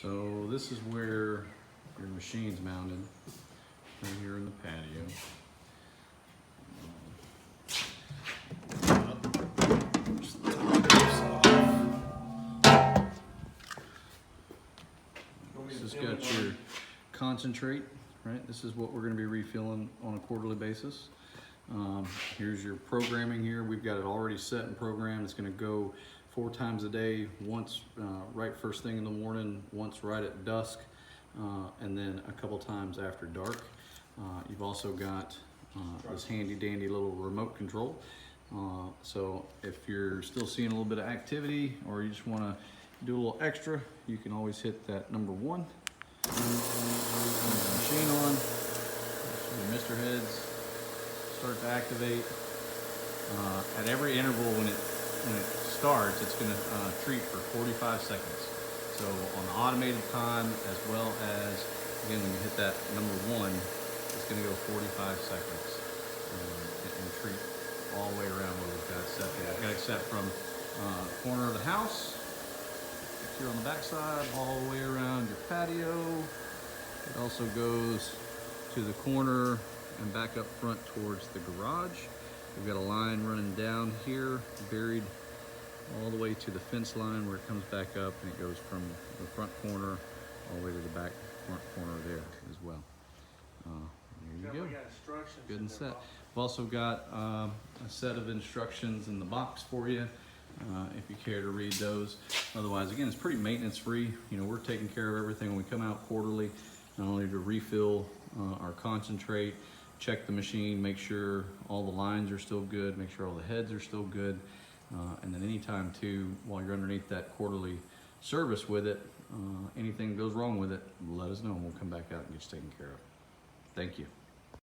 So this is where your machine's mounted, right here in the patio. This has got your concentrate, right? This is what we're going to be refilling on a quarterly basis. Here's your programming here. We've got it already set and programmed. It's going to go 4 times a day, once right first thing in the morning, once right at dusk, and then a couple times after dark. You've also got this handy dandy little remote control. So if you're still seeing a little bit of activity or you just want to do a little extra, you can always hit that number 1. Turn the machine on. The mister heads start to activate. At every interval when it starts, it's going to treat for 45 seconds. So on the automated time, as well as, again, when you hit that number 1, it's going to go 45 seconds and treat all the way around where we've got it set there. We've got it set from corner of the house, here on the back side, all the way around your patio. It also goes to the corner and back up front towards the garage. We've got a line running down here, buried all the way to the fence line where it comes back up, and it goes from the front corner all the way to the back front corner there as well. There you go. Good and set. We've also got a set of instructions in the box for you if you care to read those. Otherwise, again, it's pretty maintenance free. You know, we're taking care of everything when we come out quarterly, not only to refill our concentrate, check the machine, make sure all the lines are still good, make sure all the heads are still good, and then anytime too, while you're underneath that quarterly service with it, anything goes wrong with it, let us know and we'll come back out and get you taken care of. Thank you.